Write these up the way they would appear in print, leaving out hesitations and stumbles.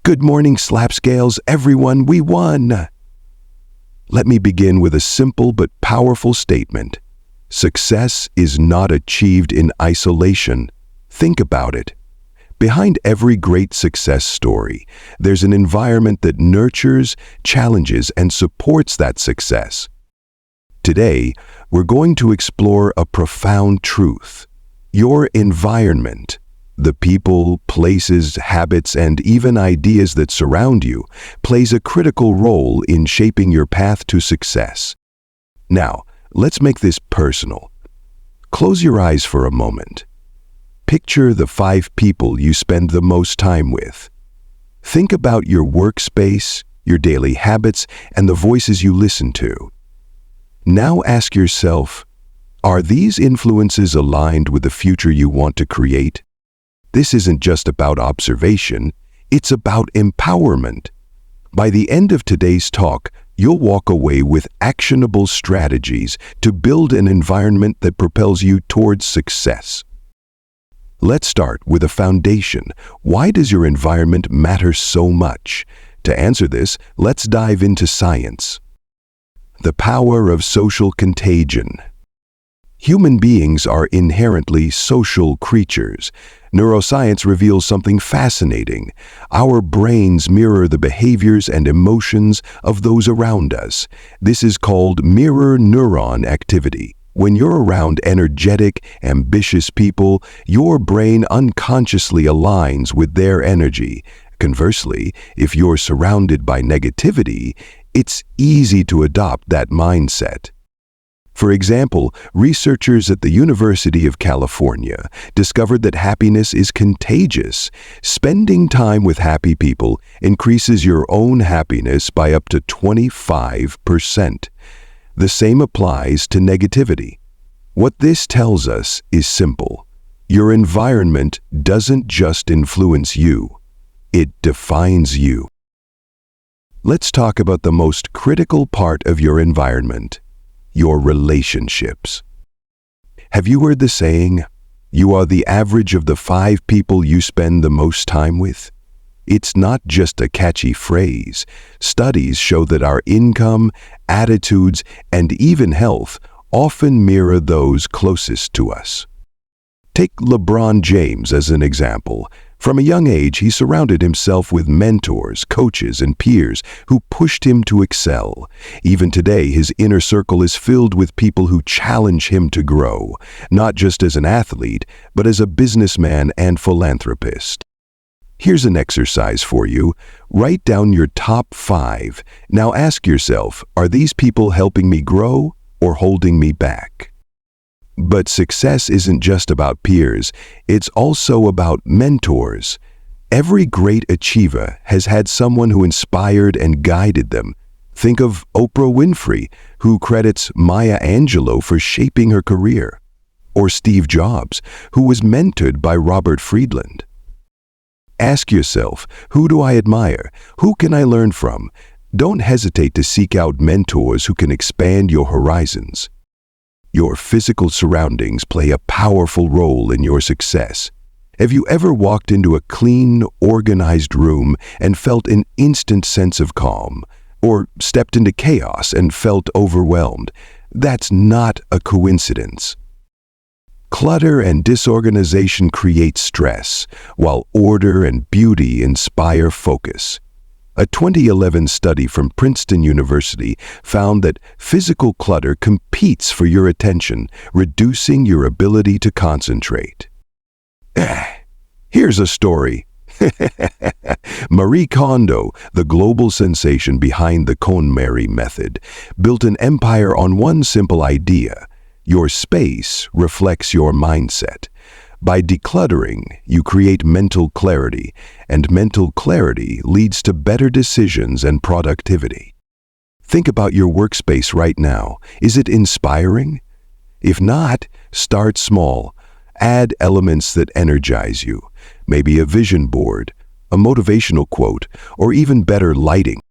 Good morning, Slapscales, everyone, we won! Let me begin with a simple but powerful statement. Success is not achieved in isolation. Think about it. Behind every great success story, there's an environment that nurtures, challenges, and supports that success. Today, we're going to explore a profound truth. Your environment, the people, places, habits, and even ideas that surround you, plays a critical role in shaping your path to success. Now, let's make this personal. Close your eyes for a moment. Picture the 5 people you spend the most time with. Think about your workspace, your daily habits, and the voices you listen to. Now ask yourself, are these influences aligned with the future you want to create? This isn't just about observation, it's about empowerment. By the end of today's talk, you'll walk away with actionable strategies to build an environment that propels you towards success. Let's start with a foundation. Why does your environment matter so much? To answer this, let's dive into science. The power of social contagion. Human beings are inherently social creatures. Neuroscience reveals something fascinating. Our brains mirror the behaviors and emotions of those around us. This is called mirror neuron activity. When you're around energetic, ambitious people, your brain unconsciously aligns with their energy. Conversely, if you're surrounded by negativity, it's easy to adopt that mindset. For example, researchers at the University of California discovered that happiness is contagious. Spending time with happy people increases your own happiness by up to 25%. The same applies to negativity. What this tells us is simple. Your environment doesn't just influence you, it defines you. Let's talk about the most critical part of your environment. Your relationships. Have you heard the saying, you are the average of the 5 people you spend the most time with? It's not just a catchy phrase. Studies show that our income, attitudes, and even health often mirror those closest to us. Take LeBron James as an example. From a young age, he surrounded himself with mentors, coaches, and peers who pushed him to excel. Even today, his inner circle is filled with people who challenge him to grow, not just as an athlete, but as a businessman and philanthropist. Here's an exercise for you. Write down your top 5. Now ask yourself, are these people helping me grow or holding me back? But success isn't just about peers, it's also about mentors. Every great achiever has had someone who inspired and guided them. Think of Oprah Winfrey, who credits Maya Angelou for shaping her career. Or Steve Jobs, who was mentored by Robert Friedland. Ask yourself, who do I admire? Who can I learn from? Don't hesitate to seek out mentors who can expand your horizons. Your physical surroundings play a powerful role in your success. Have you ever walked into a clean, organized room and felt an instant sense of calm? Or stepped into chaos and felt overwhelmed? That's not a coincidence. Clutter and disorganization create stress, while order and beauty inspire focus. A 2011 study from Princeton University found that physical clutter competes for your attention, reducing your ability to concentrate. Here's a story. Marie Kondo, the global sensation behind the KonMari method, built an empire on one simple idea. Your space reflects your mindset. By decluttering, you create mental clarity, and mental clarity leads to better decisions and productivity. Think about your workspace right now. Is it inspiring? If not, start small. Add elements that energize you. Maybe a vision board, a motivational quote, or even better lighting.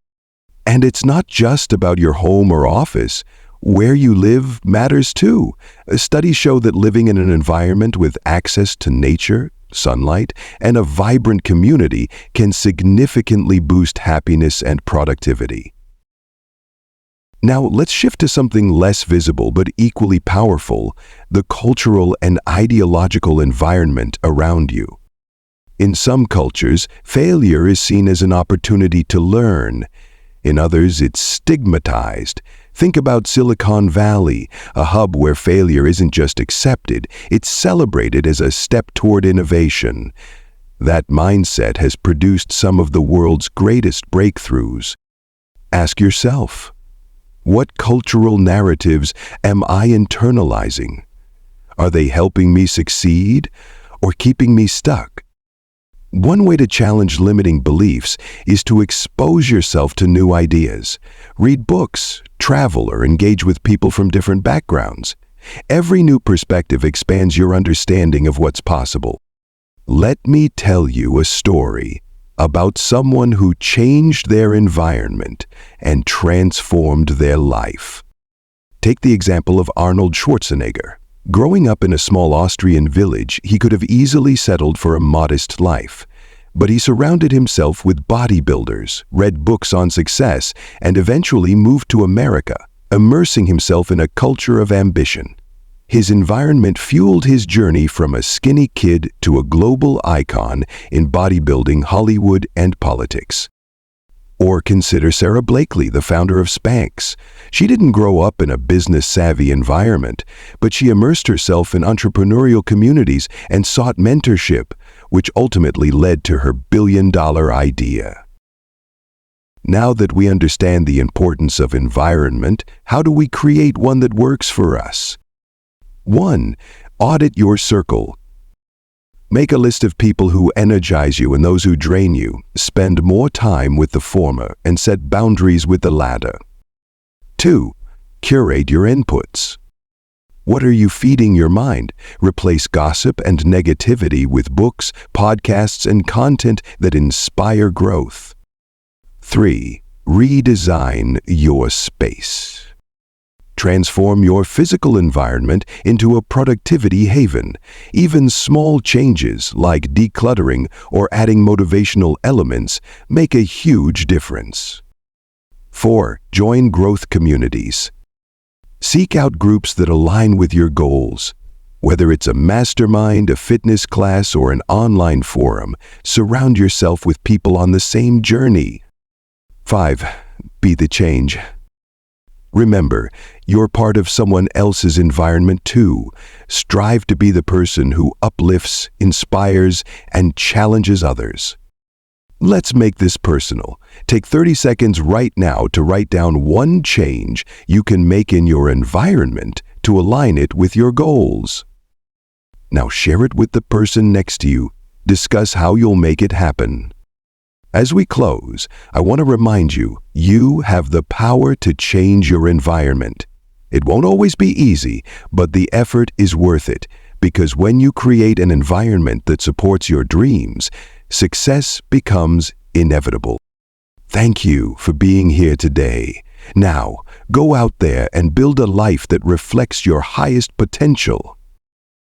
And it's not just about your home or office. Where you live matters too. Studies show that living in an environment with access to nature, sunlight, and a vibrant community can significantly boost happiness and productivity. Now, let's shift to something less visible but equally powerful: the cultural and ideological environment around you. In some cultures, failure is seen as an opportunity to learn. In others, it's stigmatized. Think about Silicon Valley, a hub where failure isn't just accepted, it's celebrated as a step toward innovation. That mindset has produced some of the world's greatest breakthroughs. Ask yourself, what cultural narratives am I internalizing? Are they helping me succeed or keeping me stuck? One way to challenge limiting beliefs is to expose yourself to new ideas. Read books, travel, or engage with people from different backgrounds. Every new perspective expands your understanding of what's possible. Let me tell you a story about someone who changed their environment and transformed their life. Take the example of Arnold Schwarzenegger. Growing up in a small Austrian village, he could have easily settled for a modest life. But he surrounded himself with bodybuilders, read books on success, and eventually moved to America, immersing himself in a culture of ambition. His environment fueled his journey from a skinny kid to a global icon in bodybuilding, Hollywood, and politics. Or consider Sarah Blakely, the founder of Spanx. She didn't grow up in a business-savvy environment, but she immersed herself in entrepreneurial communities and sought mentorship, which ultimately led to her billion-dollar idea. Now that we understand the importance of environment, how do we create one that works for us? 1. Audit your circle. Make a list of people who energize you and those who drain you. Spend more time with the former and set boundaries with the latter. 2. Curate your inputs. What are you feeding your mind? Replace gossip and negativity with books, podcasts, and content that inspire growth. 3. Redesign your space. Transform your physical environment into a productivity haven. Even small changes like decluttering or adding motivational elements make a huge difference. 4. Join growth communities. Seek out groups that align with your goals. Whether it's a mastermind, a fitness class, or an online forum, surround yourself with people on the same journey. 5. Be the change. Remember, you're part of someone else's environment too. Strive to be the person who uplifts, inspires, and challenges others. Let's make this personal. Take 30 seconds right now to write down one change you can make in your environment to align it with your goals. Now share it with the person next to you. Discuss how you'll make it happen. As we close, I want to remind you, you have the power to change your environment. It won't always be easy, but the effort is worth it, because when you create an environment that supports your dreams, success becomes inevitable. Thank you for being here today. Now, go out there and build a life that reflects your highest potential.